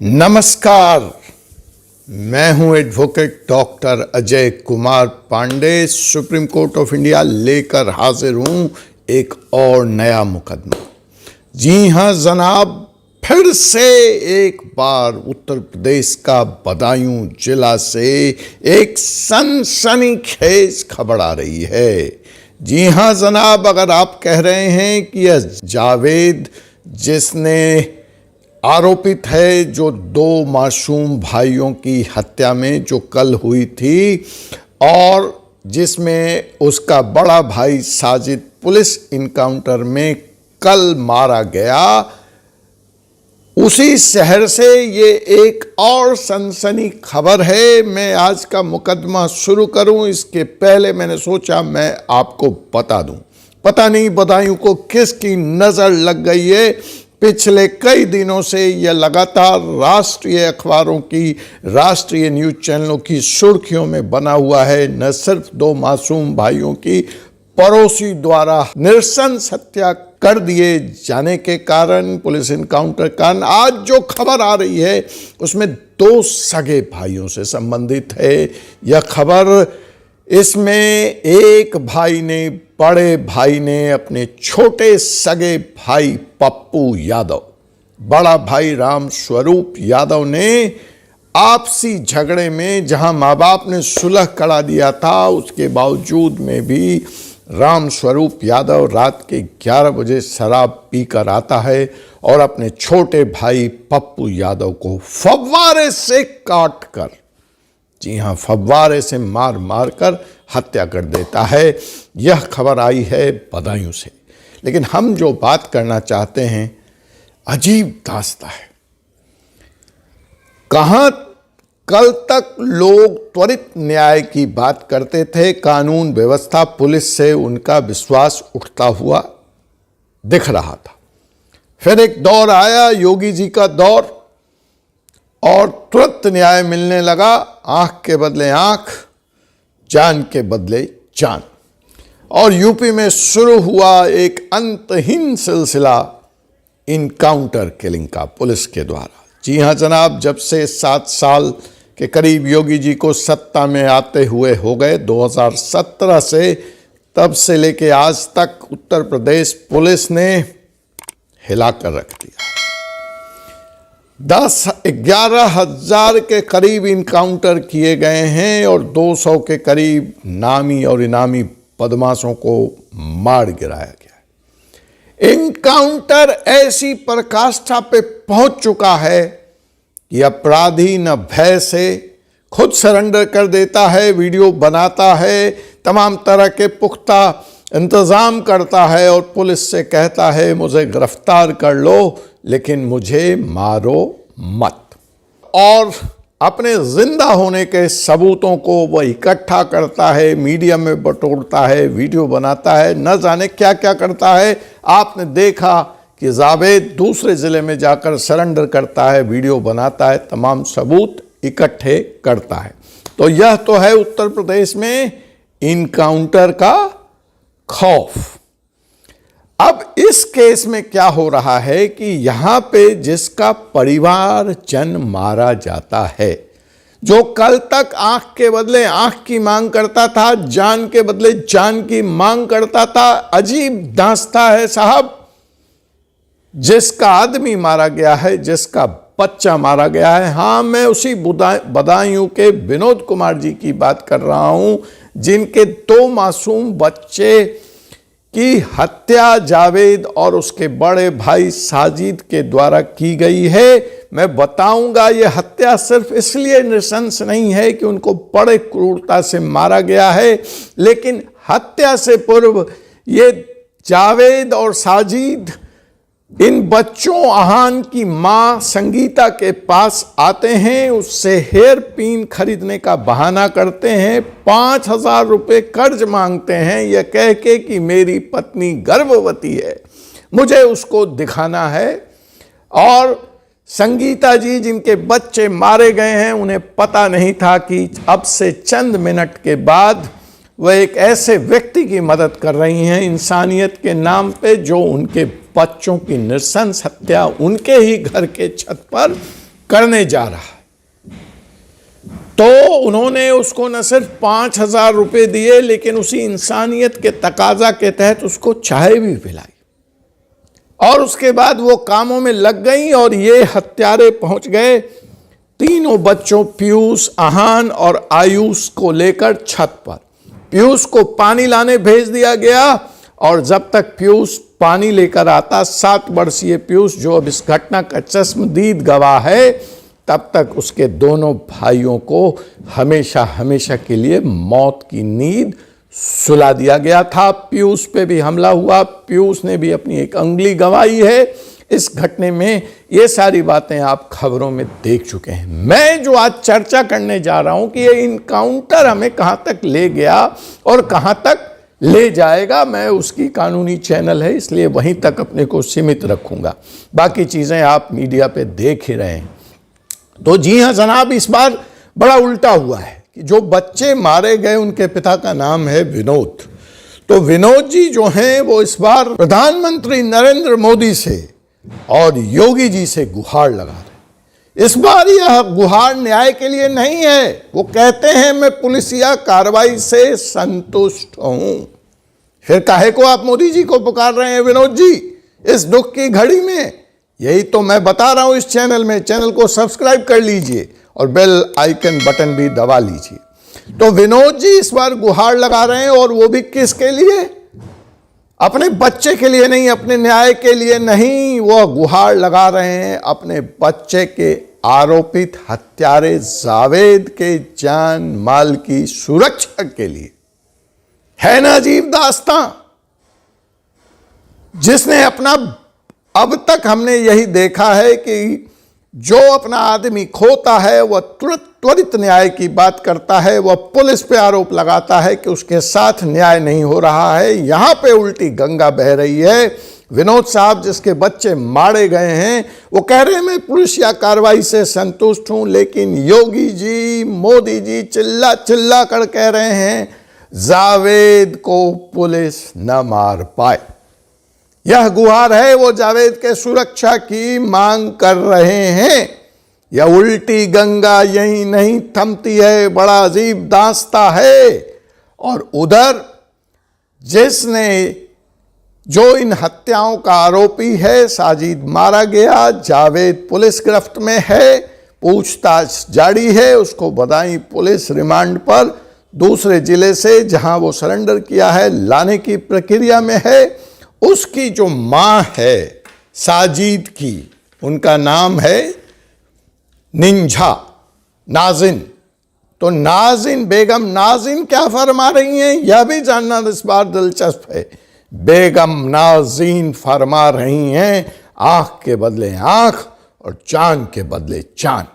नमस्कार, मैं हूं advocate doctor Ajay Kumar Pandey. Supreme Court of India लेकर हाजिर हूं एक और नया मुकदमा। जी हां जनाब, फिर से एक बार उत्तर प्रदेश का बदायूं जिला से एक सनसनीखेज खबर आ रही है। जी हां जनाब, अगर आप कह रहे हैं कि यह जावेद जिसने आरोपित है जो दो मासूम भाइयों की हत्या में जो कल हुई थी और जिसमें उसका बड़ा भाई साजिद पुलिस इनकाउंटर में कल मारा गया, उसी शहर से ये एक और सनसनी खबर है। मैं आज का मुकदमा शुरू करूं इसके पहले मैंने सोचा मैं आपको बता दूं। पता नहीं बदायूं को किसकी नजर लग गई है। पिछले कई दिनों से यह लगातार राष्ट्रीय अखबारों की, राष्ट्रीय न्यूज चैनलों की सुर्खियों में बना हुआ है। न सिर्फ दो मासूम भाइयों की पड़ोसी द्वारा नृशंस हत्या कर दिए जाने के कारण, पुलिस इनकाउंटर कारण आज जो खबर आ रही है उसमें दो सगे भाइयों से संबंधित है यह खबर। इसमें एक भाई ने, बड़े भाई ने अपने छोटे सगे भाई पप्पू यादव, बड़ा भाई राम स्वरूप यादव ने आपसी झगड़े में, जहां माँ बाप ने सुलह करा दिया था, उसके बावजूद में भी राम स्वरूप यादव रात के 11 बजे शराब पीकर आता है और अपने छोटे भाई पप्पू यादव को फव्वारे से काट कर, जी हां, फव्वारे से मार मार कर हत्या कर देता है। यह खबर आई है बदायूं से। लेकिन हम जो बात करना चाहते हैं, अजीब दास्तां है। कहां कल तक लोग त्वरित न्याय की बात करते थे, कानून व्यवस्था, पुलिस से उनका विश्वास उठता हुआ दिख रहा था। फिर एक दौर आया, योगी जी का दौर, और तुरंत न्याय मिलने लगा। आंख के बदले आंख, जान के बदले जान। और यूपी में शुरू हुआ एक अंतहीन सिलसिला इनकाउंटर किलिंग का पुलिस के द्वारा। जी हां जनाब, जब से 7 साल के करीब योगी जी को सत्ता में आते हुए हो गए, 2017 से, तब से लेके आज तक उत्तर प्रदेश पुलिस ने हिलाकर रख दिया। 11 हजार के करीब इनकाउंटर किए गए हैं और 200 के करीब नामी और इनामी बदमाशों को मार गिराया गया है। इनकाउंटर ऐसी पराकाष्ठा पे पहुंच चुका है कि अपराधी न भय से खुद सरेंडर कर देता है, वीडियो बनाता है, तमाम तरह के पुख्ता इंतजाम करता है और पुलिस से कहता है मुझे गिरफ्तार कर लो लेकिन मुझे मारो मत। और अपने जिंदा होने के सबूतों को वह इकट्ठा करता है, मीडिया में बटोरता है, वीडियो बनाता है, न जाने क्या क्या करता है। आपने देखा कि जावेद दूसरे जिले में जाकर सरेंडर करता है, वीडियो बनाता है, तमाम सबूत इकट्ठे करता है। तो यह तो है उत्तर प्रदेश में इनकाउंटर का खौफ। अब इस केस में क्या हो रहा है कि यहां पे जिसका परिवार जन मारा जाता है, जो कल तक आंख के बदले आंख की मांग करता था, जान के बदले जान की मांग करता था, अजीब दास्तां है साहब। जिसका आदमी मारा गया है, जिसका बच्चा मारा गया है, हां, मैं उसी बदायूं के विनोद कुमार जी की बात कर रहा हूं, जिनके 2 मासूम बच्चे की हत्या जावेद और उसके बड़े भाई साजिद के द्वारा की गई है। मैं बताऊंगा ये हत्या सिर्फ इसलिए नृशंस नहीं है कि उनको बड़े क्रूरता से मारा गया है, लेकिन हत्या से पूर्व ये जावेद और साजिद इन बच्चों अहान की मां संगीता के पास आते हैं, उससे हेयर पिन खरीदने का बहाना करते हैं, 5,000 रुपये कर्ज मांगते हैं, यह कह के कि मेरी पत्नी गर्भवती है, मुझे उसको दिखाना है। और संगीता जी जिनके बच्चे मारे गए हैं, उन्हें पता नहीं था कि अब से चंद मिनट के बाद वह एक ऐसे व्यक्ति की मदद कर रही हैं इंसानियत के नाम पे, जो उनके बच्चों की नृशंस हत्या उनके ही घर के छत पर करने जा रहा है। तो उन्होंने उसको न सिर्फ 5,000 रुपये दिए, लेकिन उसी इंसानियत के तकाजा के तहत उसको चाय भी पिलाई, और उसके बाद वो कामों में लग गई और ये हत्यारे पहुंच गए तीनों बच्चों पीयूष, आहान और आयुष को लेकर छत पर। पीयूष को पानी लाने भेज दिया गया, और जब तक पीयूष पानी लेकर आता, 7 वर्षीय पीयूष जो अब इस घटना का चश्मदीद गवाह है, तब तक उसके दोनों भाइयों को हमेशा हमेशा के लिए मौत की नींद सुला दिया गया था। पीयूष पे भी हमला हुआ, पीयूष ने भी अपनी एक अंगुली गंवाई है इस घटने में। ये सारी बातें आप खबरों में देख चुके हैं। मैं जो आज चर्चा करने जा रहा हूं कि ये इनकाउंटर हमें कहां तक ले गया और कहां तक ले जाएगा, मैं उसकी कानूनी चैनल है इसलिए वहीं तक अपने को सीमित रखूंगा, बाकी चीजें आप मीडिया पे देख ही रहे हैं। तो जी हां जनाब, इस बार बड़ा उल्टा हुआ है कि जो बच्चे मारे गए उनके पिता का नाम है विनोद। तो विनोद जी जो हैं वो इस बार प्रधानमंत्री नरेंद्र मोदी से और योगी जी से गुहार लगा रहे। इस बार यह गुहार न्याय के लिए नहीं है। वो कहते हैं मैं पुलिसिया कार्रवाई से संतुष्ट हूं। फिर काहे को आप मोदी जी को पुकार रहे हैं विनोद जी इस दुख की घड़ी में? यही तो मैं बता रहा हूं इस चैनल में। चैनल को सब्सक्राइब कर लीजिए और बेल आइकन बटन भी दबा लीजिए। तो विनोद जी इस बार गुहार लगा रहे हैं, और वो भी किसके लिए? अपने बच्चे के लिए नहीं, अपने न्याय के लिए नहीं, वो गुहार लगा रहे हैं अपने बच्चे के आरोपित हत्यारे जावेद के जान माल की सुरक्षा के लिए। है ना अजीब दास्तां, जिसने अपना, अब तक हमने यही देखा है कि जो अपना आदमी खोता है वह त्वरित न्याय की बात करता है, वह पुलिस पे आरोप लगाता है कि उसके साथ न्याय नहीं हो रहा है। यहां पे उल्टी गंगा बह रही है। विनोद साहब जिसके बच्चे मारे गए हैं वो कह रहे हैं मैं पुलिसिया कार्रवाई से संतुष्ट हूं, लेकिन योगी जी, मोदी जी चिल्ला चिल्ला कर कह रहे हैं जावेद को पुलिस न मार पाए। यह गुहार है, वो जावेद के सुरक्षा की मांग कर रहे हैं। यह उल्टी गंगा यही नहीं थमती है, बड़ा अजीब दास्ता है। और उधर जिसने, जो इन हत्याओं का आरोपी है, साजिद मारा गया, जावेद पुलिस गिरफ्त में है, पूछताछ जारी है, उसको बदायूं पुलिस रिमांड पर दूसरे जिले से जहां वो सरेंडर किया है लाने की प्रक्रिया में है। उसकी जो मां है साजिद की, उनका नाम है निंजा नाजिन। तो नाजिन बेगम, नाजिन क्या फरमा रही हैं यह भी जानना इस बार दिलचस्प है। बेगम नाजिन फरमा रही हैं आंख के बदले आंख और चांद के बदले चांद।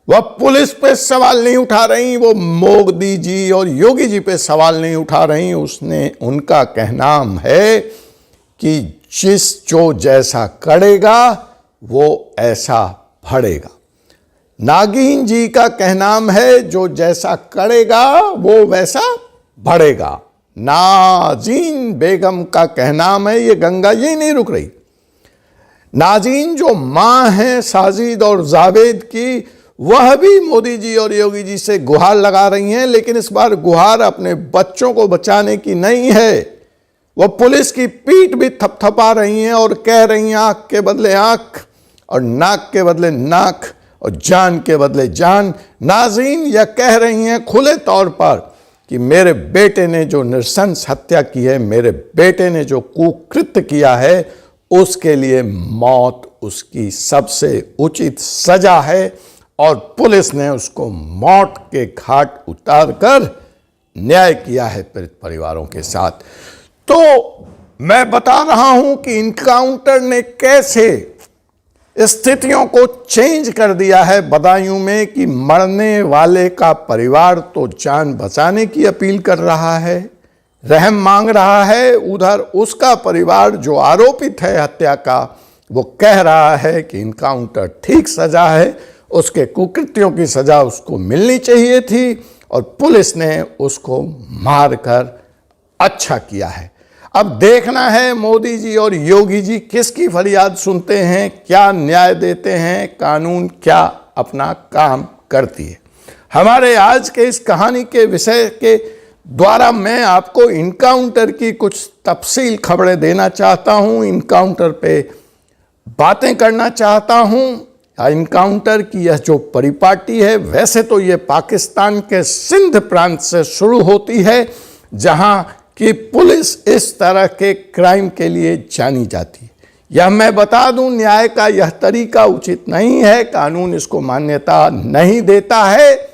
वह पुलिस पे सवाल नहीं उठा रही, वो मोदी जी और योगी जी पे सवाल नहीं उठा रही। उसने, उनका कहनाम है कि जो जैसा करेगा वो ऐसा भरेगा। नागिन जी का कहनाम है जो जैसा करेगा वो वैसा बढ़ेगा। नाजीन बेगम का कहनाम है, ये गंगा यही नहीं रुक रही। नाजीन जो मां है साजिद और जावेद की, वह भी मोदी जी और योगी जी से गुहार लगा रही हैं, लेकिन इस बार गुहार अपने बच्चों को बचाने की नहीं है। वह पुलिस की पीठ भी थपथपा रही हैं और कह रही हैं आंख के बदले आंख और नाक के बदले नाक और जान के बदले जान। नाज़रीन यह कह रही हैं खुले तौर पर कि मेरे बेटे ने जो नृशंस हत्या की है, मेरे बेटे ने जो कुकृत्य किया है, उसके लिए मौत उसकी सबसे उचित सजा है, और पुलिस ने उसको मौत के घाट उतारकर न्याय किया है पीड़ित परिवारों के साथ। तो मैं बता रहा हूं कि इनकाउंटर ने कैसे स्थितियों को चेंज कर दिया है बदायूं में, कि मरने वाले का परिवार तो जान बचाने की अपील कर रहा है, रहम मांग रहा है। उधर उसका परिवार जो आरोपित है हत्या का, वो कह रहा है कि इनकाउंटर ठीक सजा है, उसके कुकृत्यों की सजा उसको मिलनी चाहिए थी और पुलिस ने उसको मारकर अच्छा किया है। अब देखना है मोदी जी और योगी जी किसकी फरियाद सुनते हैं, क्या न्याय देते हैं, कानून क्या अपना काम करती है। हमारे आज के इस कहानी के विषय के द्वारा मैं आपको इनकाउंटर की कुछ तफसील खबरें देना चाहता हूं, इनकाउंटर पे बातें करना चाहता हूं। इनकाउंटर की यह जो परिपाटी है, वैसे तो ये पाकिस्तान के सिंध प्रांत से शुरू होती है, जहां कि पुलिस इस तरह के क्राइम के लिए जानी जाती है। यह मैं बता दूं, न्याय का यह तरीका उचित नहीं है, कानून इसको मान्यता नहीं देता है,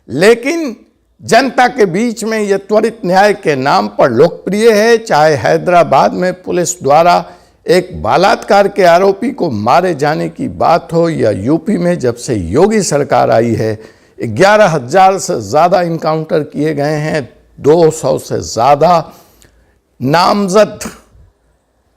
लेकिन जनता के बीच में यह त्वरित न्याय के नाम पर लोकप्रिय है। चाहे हैदराबाद में पुलिस द्वारा एक बलात्कार के आरोपी को मारे जाने की बात हो, या यूपी में जब से योगी सरकार आई है 11,000 से ज़्यादा इनकाउंटर किए गए हैं, 200 से ज़्यादा नामजद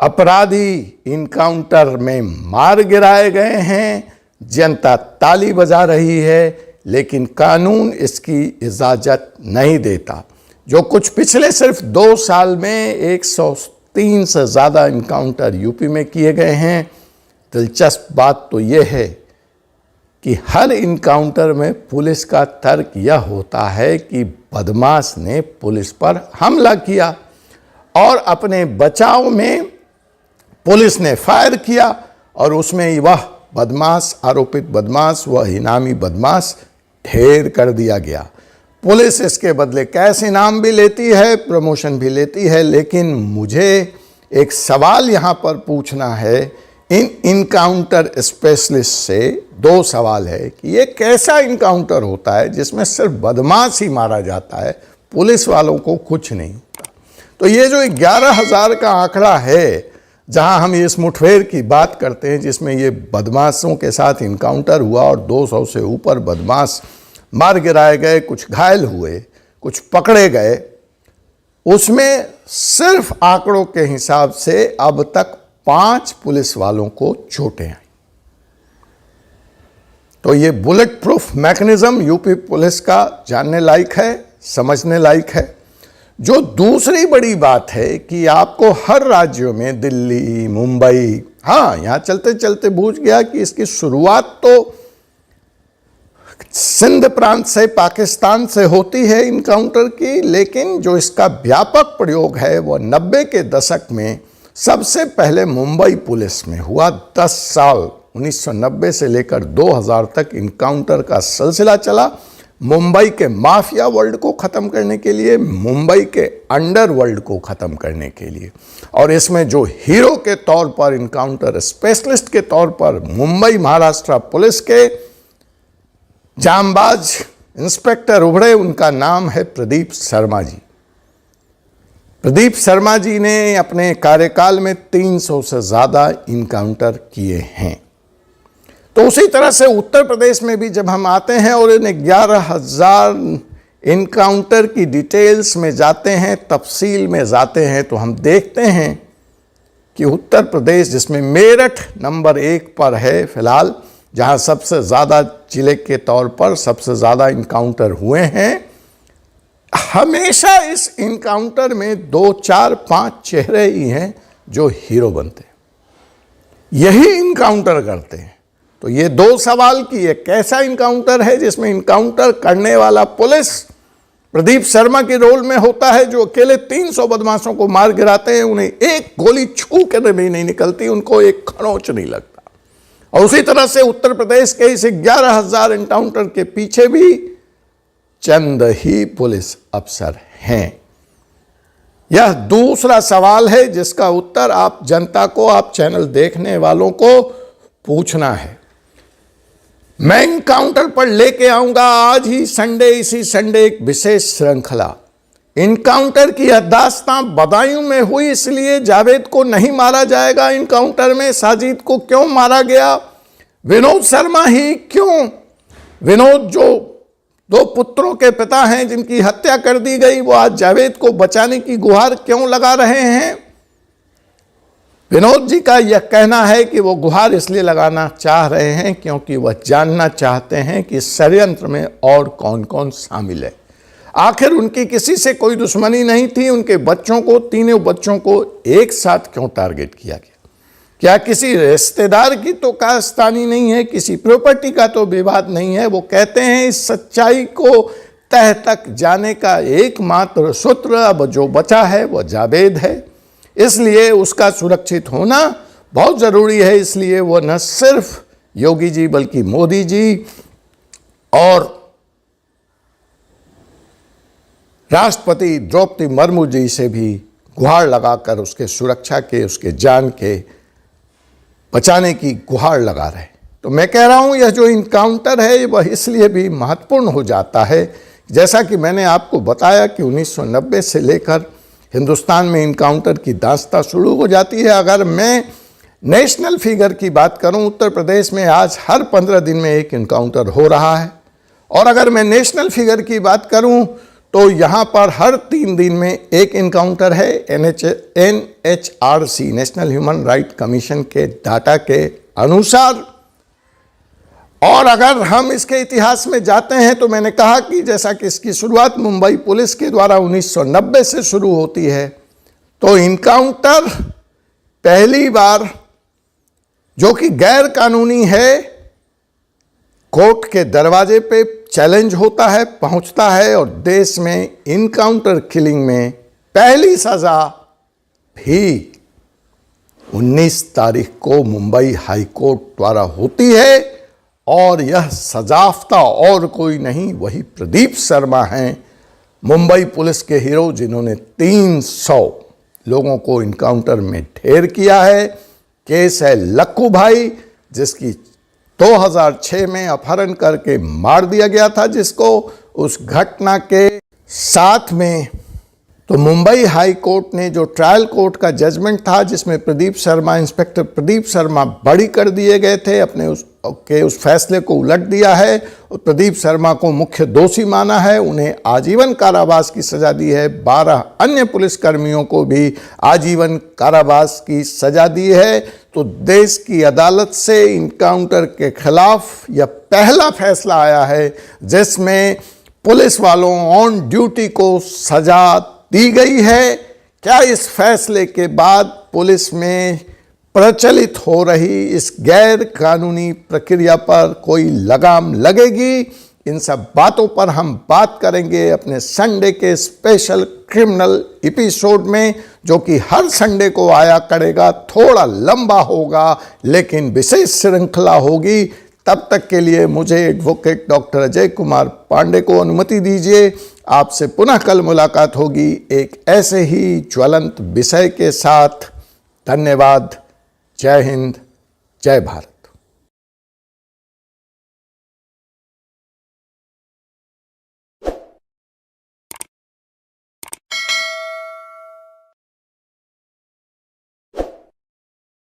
अपराधी इनकाउंटर में मार गिराए गए हैं। जनता ताली बजा रही है, लेकिन कानून इसकी इजाज़त नहीं देता। जो कुछ पिछले सिर्फ 2 साल में 103 से ज़्यादा इनकाउंटर यूपी में किए गए हैं। दिलचस्प बात तो यह है कि हर इनकाउंटर में पुलिस का तर्क यह होता है कि बदमाश ने पुलिस पर हमला किया और अपने बचाव में पुलिस ने फायर किया, और उसमें वह बदमाश, आरोपित बदमाश, वह इनामी बदमाश ढेर कर दिया गया। पुलिस इसके बदले कैश इनाम भी लेती है, प्रमोशन भी लेती है, लेकिन मुझे एक सवाल यहाँ पर पूछना है इन इनकाउंटर स्पेशलिस्ट से। 2 सवाल है कि ये कैसा इनकाउंटर होता है जिसमें सिर्फ बदमाश ही मारा जाता है, पुलिस वालों को कुछ नहीं होता। तो ये जो 11,000 का आंकड़ा है, जहां हम इस मुठभेड़ की बात करते हैं जिसमें ये बदमाशों के साथ इनकाउंटर हुआ और 200 से ऊपर बदमाश मार गिराए गए, कुछ घायल हुए, कुछ पकड़े गए, उसमें सिर्फ आंकड़ों के हिसाब से अब तक 5 पुलिस वालों को चोटें आई। तो ये bullet proof mechanism UP police का जानने लायक है, समझने लायक है। जो दूसरी बड़ी बात है कि आपको हर राज्यों में, दिल्ली, मुंबई, हाँ, यहाँ चलते चलते बूझ गया कि इसकी शुरुआत तो सिंध प्रांत से, पाकिस्तान से होती है इनकाउंटर की, लेकिन जो इसका व्यापक प्रयोग है वह 90 के दशक में सबसे पहले मुंबई पुलिस में हुआ। 10 साल 1990 से लेकर 2000 तक इनकाउंटर का सिलसिला चला, मुंबई के माफिया वर्ल्ड को ख़त्म करने के लिए, मुंबई के अंडरवर्ल्ड को ख़त्म करने के लिए। और इसमें जो हीरो के तौर पर, इनकाउंटर स्पेशलिस्ट के तौर पर मुंबई महाराष्ट्र पुलिस के जांबाज इंस्पेक्टर उभरे, उनका नाम है प्रदीप शर्मा जी। प्रदीप शर्मा जी ने अपने कार्यकाल में 300 से ज़्यादा इनकाउंटर किए हैं। तो उसी तरह से उत्तर प्रदेश में भी जब हम आते हैं और इन 11,000 इनकाउंटर की डिटेल्स में जाते हैं, तफसील में जाते हैं, तो हम देखते हैं कि उत्तर प्रदेश, जिसमें मेरठ नंबर 1 पर है फिलहाल, जहां सबसे ज़्यादा जिले के तौर पर सबसे ज़्यादा इनकाउंटर हुए हैं, हमेशा इस इनकाउंटर में 2, 4, 5 चेहरे ही हैं जो हीरो बनते हैं, यही इनकाउंटर करते हैं। तो ये 2 सवाल कि ये कैसा इनकाउंटर है जिसमें इनकाउंटर करने वाला पुलिस प्रदीप शर्मा के रोल में होता है, जो अकेले 300 बदमाशों को मार गिराते हैं, उन्हें एक गोली छू कर भी नहीं निकलती, उनको एक खरोंच नहीं लगता। और उसी तरह से उत्तर प्रदेश के इस 11,000 इनकाउंटर के पीछे भी चंद ही पुलिस अफसर हैं। यह दूसरा सवाल है जिसका उत्तर आप जनता को, आप चैनल देखने वालों को पूछना है। मैं इनकाउंटर पर लेके आऊंगा आज ही संडे, इसी संडे एक विशेष श्रृंखला। इनकाउंटर की यह दास्तां बदायूं में हुई, इसलिए जावेद को नहीं मारा जाएगा इनकाउंटर में। साजिद को क्यों मारा गया? विनोद शर्मा ही क्यों? विनोद जो 2 पुत्रों के पिता हैं जिनकी हत्या कर दी गई, वो आज जावेद को बचाने की गुहार क्यों लगा रहे हैं? विनोद जी का यह कहना है कि वो गुहार इसलिए लगाना चाह रहे हैं क्योंकि वह जानना चाहते हैं कि षड्यंत्र में और कौन कौन शामिल है। आखिर उनकी किसी से कोई दुश्मनी नहीं थी, उनके बच्चों को, तीनों बच्चों को एक साथ क्यों टारगेट किया गया? क्या किसी रिश्तेदार की तो कारस्तानी नहीं है, किसी प्रॉपर्टी का तो विवाद नहीं है? वो कहते हैं इस सच्चाई को तह तक जाने का एकमात्र सूत्र अब जो बचा है वह जावेद है, इसलिए उसका सुरक्षित होना बहुत जरूरी है। इसलिए वो न सिर्फ योगी जी बल्कि मोदी जी और राष्ट्रपति द्रौपदी मुर्मू जी से भी गुहार लगाकर उसके सुरक्षा के, उसके जान के बचाने की गुहार लगा रहे। तो मैं कह रहा हूं यह जो इनकाउंटर है वह इसलिए भी महत्वपूर्ण हो जाता है, जैसा कि मैंने आपको बताया कि 1990 से लेकर हिंदुस्तान में इनकाउंटर की दास्तां शुरू हो जाती है। अगर मैं नेशनल फिगर की बात करूं, उत्तर प्रदेश में आज हर 15 दिन में एक इनकाउंटर हो रहा है। और अगर मैं नेशनल फिगर की बात करूं तो यहाँ पर हर 3 दिन में एक इनकाउंटर है। NHRC national human right commission के डाटा के अनुसार। और अगर हम इसके इतिहास में जाते हैं तो मैंने कहा कि जैसा कि इसकी शुरुआत मुंबई पुलिस के द्वारा 1990 से शुरू होती है, तो इनकाउंटर पहली बार जो कि गैर कानूनी है, कोर्ट के दरवाजे पे चैलेंज होता है, पहुंचता है और देश में इनकाउंटर किलिंग में पहली सजा भी 19 तारीख को मुंबई हाई कोर्ट द्वारा होती है। और यह सजाफ्ता और कोई नहीं, वही प्रदीप शर्मा हैं, मुंबई पुलिस के हीरो, जिन्होंने 300 लोगों को इनकाउंटर में ढेर किया है। केस है लक्कू भाई, जिसकी 2006 में अपहरण करके मार दिया गया था, जिसको उस घटना के साथ में तो मुंबई हाई कोर्ट ने जो ट्रायल कोर्ट का जजमेंट था, जिसमें प्रदीप शर्मा, इंस्पेक्टर प्रदीप शर्मा बरी कर दिए गए थे, अपने उस फैसले को उलट दिया है और प्रदीप शर्मा को मुख्य दोषी माना है। उन्हें आजीवन कारावास की सजा दी है। 12 अन्य पुलिसकर्मियों को भी आजीवन कारावास की सजा दी है। तो देश की अदालत से इनकाउंटर के खिलाफ यह पहला फैसला आया है जिसमें पुलिस वालों ऑन ड्यूटी को सजा दी गई है। क्या इस फैसले के बाद पुलिस में प्रचलित हो रही इस गैर कानूनी प्रक्रिया पर कोई लगाम लगेगी? इन सब बातों पर हम बात करेंगे अपने संडे के स्पेशल क्रिमिनल एपिसोड में, जो कि हर संडे को आया करेगा। थोड़ा लंबा होगा लेकिन विशेष श्रृंखला होगी। तब तक के लिए मुझे एडवोकेट डॉक्टर अजय कुमार पांडे को अनुमति दीजिए। आपसे पुनः कल मुलाकात होगी एक ऐसे ही ज्वलंत विषय के साथ। धन्यवाद। जय हिंद, जय भारत।